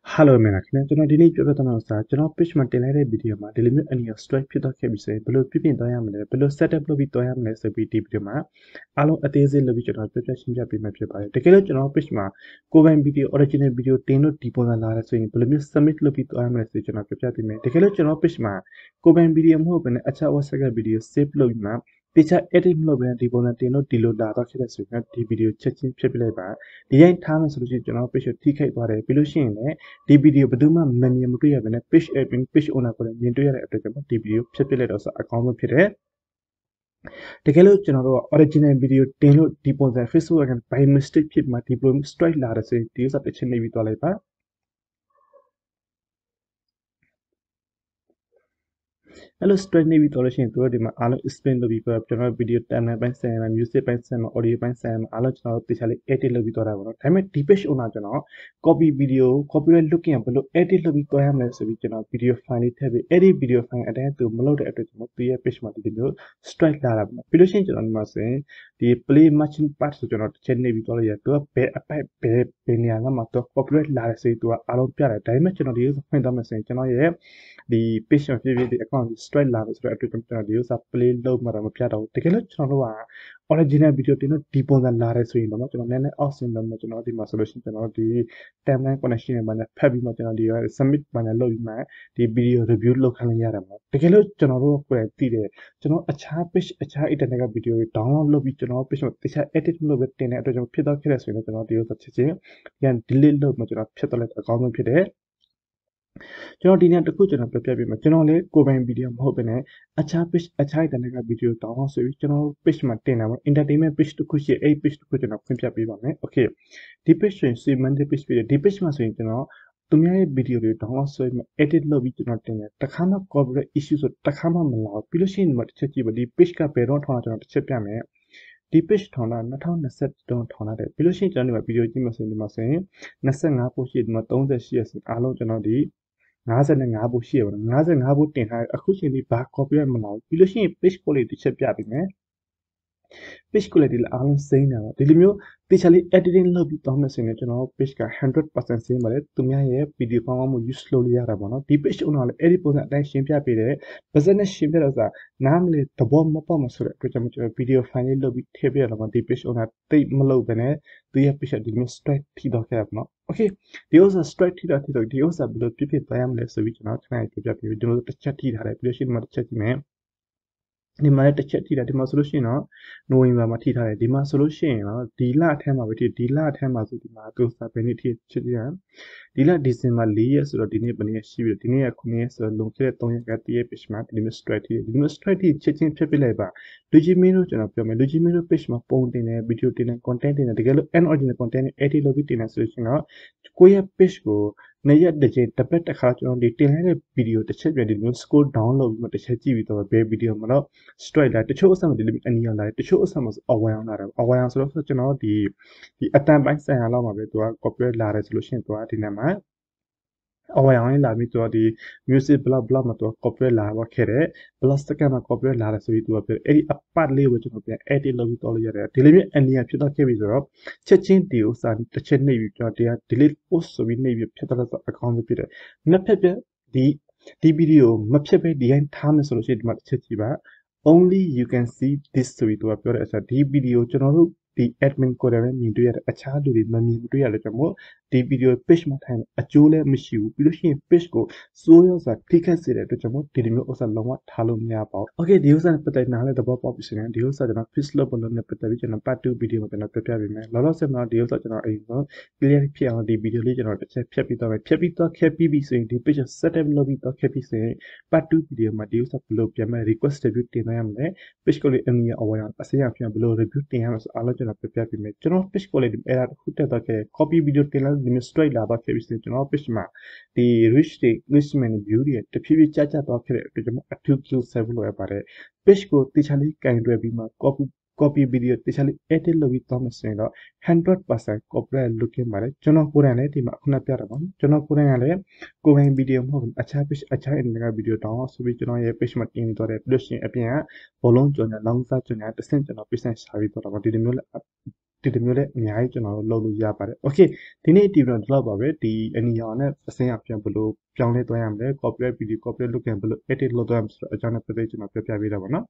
Hello မင်္ဂလာခင်ဗျာကျွန်တော်ဒီနေ့ပြောပြသွားမှာကကျွန်တော် pitch မှာတင်လိုက်တဲ့ video မှာဒီလိုမျိုးအနီရော strike ဖြစ်တော့ခဲ့ပြီဆိုရင်ဘယ်လိုပြပြင်သွားရမလဲဘယ်လို setup လုပ်ပြီးသွားရမလဲဆိုပြီးဒီ video မှာအားလုံးအသေးစိတ်လုပ်ပြီးကျွန်တော်ပြပြရှင်းပြပေးမှာဖြစ်ပါတယ်တကယ်လို့ကျွန်တော် pitch မှာကိုယ်ပိုင် video original video တင်လို့ဒီပုံစံလာတယ်ဆိုရင်ဘယ်လိုမျိုး submit လုပ်ပြီးသွားရမလဲဆိုကျွန်တော်ပြပြပေးမယ်တကယ်လို့ကျွန်တော် pitch မှာကိုယ်ပိုင် video မဟုတ်ဘဲနဲ့အခြား WhatsApp က video save လုပ်ပြီးမှတခြား edit မလုပ်ဘဲဒီပုံစံတင်လို့ဒီလိုလာတော့ဖြစ်တဲ့ဆိုရင်ဒီ video ချက်ချင်းဖြတ်ပြလိုက်ပါဒီရင်ထားမယ်ဆိုလို့ရှိရင်ကျွန်တော် page ကိုထိခိုက်သွားတယ်ပြီးလို့ရှိရင်လည်းဒီ video ဘယ်သူမှမမြင်မတွေ့ရဘဲနဲ့ page admin page owner ကိုလည်းမြင်တွေ့ရတဲ့အတွက်ကြောင့်ဒီ video ဖြတ်ပြလိုက်တော့ဆိုအကောင်းဆုံးဖြစ်တယ်တကယ်လို့ကျွန်တော်တို့ original video တင်လို့ဒီပုံစံ Facebook က by mistake ဖြစ်မှာဒီ problem strike လာတယ်ဆိုရင်ဒီဥစ္စာတစ်ချက်နေပြီးသွားလိုက်ပါအဲ့လို straight နေပြီးတော့လို့ရှိရင်တို့ဒီမှာအားလုံး explain လုပ်ပြီးတော့ကျွန်တော် video timeline ပိုင်းဆိုင်ရာ music ပိုင်းဆိုင်ရာ audio ပိုင်းဆိုင်ရာအားလုံးကျွန်တော်တို့တခြားလေး edit လုပ်ပြီးတော့တာပေါ့နော်ဒါပေမဲ့ဒီ page owner ကျွန်တော် copy video copyright လုပ်ရင်ဘယ်လို edit လုပ်ပြီးတော့ရမလဲဆိုပြီးကျွန်တော် video file လေးထည့်ပြီး edit video file အတိုင်းသူမလုပ်တဲ့အတွက်ကျွန်တော်သူရဲ့ page မှာဒီလိုမျိုး strike လာတာပေါ့နော်ပြီးလို့ရှိရင်ကျွန်တော်ဒီမှာဆိုရင်ဒီ play matching part ဆိုကျွန်တော်တစ်ချက်နေပြီးတော့ရသူကဘယ်အပိုက်ဘယ်နေရာမှာသူ copyright လာတယ်ဆိုပြီးသူကအားလုံးပြတယ်ဒါပေမဲ့ကျွန်တော်ဒီလိုဖွင့်သွားမယ်ဆိုရင်ကျွန်တော်ရဲ့ဒီ page မှာဖြစ်ဖြစ်ဒီ account strike လာလို့ဆိုတော့အတွက်ကျွန်တော်ဒီဥစ္စာ play လုပ်မှာတော့မပြတော့ဘူးတကယ်လို့ကျွန်တော်တို့က original video တင်လို့ဒီပုံစံလာတယ်ဆိုရင်တော့ကျွန်တော်နည်းနည်းအောက်ဆင်းတော့ကျွန်တော်ဒီမှာဆိုလို့ရှိရင်ကျွန်တော်ဒီ timeline connection တွေမှာဖတ်ပြီးမှကျွန်တော်ဒီ submit မှာလုပ်ပြီးမှဒီ video review လုပ်ခိုင်းလို့ရတယ်ပေါ့တကယ်လို့ကျွန်တော်တို့ကိုယ်တိုင်သိတယ်ကျွန်တော်အခြား page အခြား internet က video တွေ download လုပ်ပြီးကျွန်တော် page မှာတခြား edit လုပ်ပြီးတင်တဲ့အတွက်ကျွန်တော်ဖြစ်တော့ခဲ့တယ်ဆိုရင်ကျွန်တော်ဒီဥစ္စာချက်ချင်းပြန် delete လုပ်မှကျွန်တော်ဖြတ်တော့လိုက်အကောင်းဆုံးဖြစ်တယ်ကျွန်တော်ဒီနေ့တခုကျွန်တော်ပြပြပေးမယ်ကျွန်တော်လည်းကိုယ်ပိုင်ဗီဒီယိုမဟုတ်ဘဲနဲ့အခြား page အခြား internet ကဗီဒီယိုတောင်းအောင်ဆိုပြီးကျွန်တော် page မှာတင်တာပေါ့ entertainment page တစ်ခုရှိအဲ့ page တစ်ခုကျွန်တော်ဖွင့်ပြပေးပါမယ် okay ဒီ page ဆိုရင် semantic page ဖြစ်တယ်ဒီ page မှာဆိုရင်ကျွန်တော်သူများရဲ့ဗီဒီယိုတွေ download ဆွဲပြီး edit လုပ်ပြီးကျွန်တော်တင်တယ်တခါမှ copyright issue ဆိုတခါမှမလာဘူးပြီးလို့ရှိရင်ဒီမှာတစ်ချက်ကြည့်ပါဒီ page ကဘယ်တော့ထောင်တာကျွန်တော်တစ်ချက်ပြမယ်ဒီ page ထောင်တာ2020တုန်းထောင်လာတယ်ပြီးလို့ရှိရင်ကျွန်တော်ဒီမှာဗီဒီယိုကြည့်မှဆိုရင်ဒီမှာဆိုရင်25 post ရှိဒီမှာ30ရှိရဆိုအားလုံးကျွန်တော်ဒီ55ဘူးရှိရပါတော့55ဘူးတင်ထားအခုချိန်ဒီဘာ copyright မလာဘူးပြီးလို့ရှိရင် page quality တစ်ချက်ပြပေးမယ် page quality လည်းအားလုံးစိမ်းတာပါဒီလိုမျိုးတခြားလေး editing လုပ်ပြီးတောင်းမယ်ဆိုရင်ကျွန်တော် page က 100% စိမ်းပါတယ်သူများရဲ့ video ကောင်းကောင်းမှု use လုပ်လို့ရတာပေါ့နော်ဒီ page owner လည်းအဲ့ဒီပုံစံအတိုင်းရှင်းပြပေးတယ်ပါစက်နဲ့ရှင်းပြတော့ဆိုတာနားမလဲသဘောမပေါက်မှဆိုတဲ့အတွက်ကြောင့်ကျွန်တော် video file လေးလုပ်ပြီးထည့်ပြရတော့ဒီ page owner တိတ်မလုပ်ဘဲနဲ့သူရဲ့ page ဒီမျိုး strike ထိတော့ခဲ့ရပါတော့ okay ဒီဥစ္စာ strike ထိတော့ဒီဥစ္စာဘယ်လိုပြဖြစ်သွားရမလဲဆိုပြီးကျွန်တော်ခဏပြပြပြီးဒီလိုတစ်ချက်ထိထားတယ်ပြီးလို့ရှိရင်ဒီမှာတစ်ချက်ကြည့်မယ်ဒီမှာလည်းတစ်ချက်ထိတာဒီမှာဆိုလို့ရှိရင်တော့နိုဝင်ဘာမှာထိထားတယ်ဒီမှာဆိုလို့ရှိရင်တော့ဒီလအထက်မှာပဲထိဒီလအထက်မှာဆိုဒီမှာသူစာပဲနေ့ထိချစ်ရဒီလဒီဇင်ဘာ4ရက်ဆိုတော့ဒီနေ့ဘယ်နေ့ရှိပြီဒီနေ့က9ရက်ဆိုတော့လုံခဲ့တဲ့3ရက်ကတည့်ရဲ့ page မှာဒီလို strike ထိဒီလို strike ထိချက်ချင်းဖြတ်ပြလိုက်ပါလူကြီးမင်းတို့ကျွန်တော်ပြောမယ်လူကြီးမင်းတို့ page မှာပုံတင်တယ် video တင်တယ် content တင်တယ်တကယ်လို့ unoriginal content နဲ့ edit လုပ်ပြီးတင်တယ်ဆိုလို့ရှိရင်တော့ကိုယ့်ရဲ့ page ကိုနေ့ရက်တစ်ချိန်တစ်ပတ်တစ်ခါကျွန်တော်ဒီတင်လိုက်တဲ့ video တစ်ချက်ပြန်ဒီလို scroll down လုပ်ပြီးမှတစ်ချက်ကြည့်ပြီးတော့ဘယ် video မှာတော့ strike လာတချို့အဆမှာဒီလိုအနီရောလာတယ်တချို့အဆမှာအဝိုင်အောင်လာတယ်အဝိုင်အောင်ဆိုတော့ကျွန်တော်ဒီအတန်ပိုင်းဆိုင်ရာလောက်မှာပဲသူက copyright လာတယ်ဆိုလို့ရှိရင်သူကဒီနေ့မှာအဝိုင်အောင်လာပြီးသူကဒီ music blog မှာသူက copyright လာတော့ခဲ့တယ် blog စက္ကန့်မှာ copyright လာတယ်ဆိုပြီးသူကပြောအဲ့ဒီ part လေးကိုကျွန်တော်ပြန် edit လုပ်ပြီးတော့လို့ရတယ်ဒီလိုမျိုးအနီရဖြစ်တော့ခဲ့ပြီဆိုတော့ချက်ချင်းဒီဥစားတစ်ချက်နှိပ်ပြီးကျွန်တော်တရား delete post ဆိုပြီးနှိပ်ပြီးဖြစ်တော့အကောင့်ဖြစ်တယ်နှစ်ဖက်ပြဒီဗီဒီယိုမဖြစ်ပဲဒီတိုင်းထားမယ်ဆိုလို့ရှိရင်ဒီမှာတစ်ချက်ကြည့်ပါ only you can see this ဆိုပြီးသူကပြောတဲ့အစားဒီဗီဒီယိုကျွန်တော်တို့ဒီ admin ကိုယ်တိုင်မြင်တွေ့ရတဲ့အခြားလူတွေမမြင်တွေ့ရလို့ကြောင့်မို့ဒီဗီဒီယို page မှာထိုင်အကျိုးလည်းမရှိဘူးပြီးလို့ရှိရင် page ကိုစိုးရောစာထိခိုက်စေတဲ့အတွက်ကြောင့်မို့ဒီလိုမျိုးဥစ္စာလုံးဝထားလို့မရပါဘူး okay ဒီဥစ္စာနဲ့ပတ်သက်နားလဲသဘောပေါက်ပြီဆိုရင်ဒီဥစ္စာကျွန်တော် fix လုပ်ဖို့လုပ်နေပတ်သက်ပြီးကျွန်တော် part 2 video မှာကျွန်တော်ပြပြပေးမယ်လောလောဆယ်မှာဒီဥစ္စာကျွန်တော်အိမ်ဆုံး clear ဖြစ်အောင်ဒီ video လေးကျွန်တော်တစ်ချက်ဖြတ်ပြီးတော့ဖြတ်ပြီးတော့ခဲ့ပြီးပြီဆိုရင်ဒီ page setup လုပ်ပြီးတော့ခဲ့ပြီးဆိုရင် part 2 video မှာဒီဥစ္စာဘယ်လိုပြန်မဲ့ request review တင်နိုင်ရမလဲ page ကိုလေးအမြင်အဝါရအစရပြန်ဘယ်လို review တင်ရမလဲဆိုအားလုံးကျွန်တော်ပြပြပေးမယ်ကျွန်တော် page ကိုလေး error တစ်ခုတက်တော့ခဲ့ copy video တင်လိုက်ဒီမျိုး straight လာတော့ခဲ့ပြီးဆိုရင်ကျွန်တော် page မှာဒီ reach တွေ engagement view တွေတဖြည်းဖြည်းကျတော့ခဲ့တဲ့အတွက်ကျွန်တော်အထူး close server လို့ရပါတယ် page ကိုတခြားလေးကင်တွယ်ပြီးမှ copy video တခြားလေး edit လုပ်ပြီးတော့မှဆိုရင်တော့ 100% copyright လုပ်ခဲ့ပါတယ်ကျွန်တော်ကိုယ်တိုင်လည်းဒီမှာခုနပြတာပါကျွန်တော်ကိုယ်တိုင်ကလည်းကိုယ်ပိုင် video မဟုတ်ဘူးအခြား page အခြား internet က video တောင်းဆိုပြီးကျွန်တော်ရဲ့ page မှာတင်နေတော့တယ်ပြီးလို့ရှိရင်အပြင်ကဘောလုံးကြော်ညာလောင်းစားကြော်ညာတစ်ဆင့်ကျွန်တော် page နဲ့ရှာပြီးတော့ဒီလိုမျိုး ဒီလိုမျိုးလည်းအများကြီးကျွန်တော်တို့လုပ်လို့ရပါတယ် okay ဒီနေ့ဒီဗီဒီယိုတော့ပါပဲဒီအနီရောင်နဲ့အစင်းအပြန်ဘယ်လိုပြောင်းလဲသွားရမလဲ copyright video copyright လုပ်ကြဘယ်လို edit လုပ်သွားရမလဲဆိုတော့အကြောင်းနဲ့ပတ်သက်ကျွန်တော်ပြောပြပေးတာပါနော်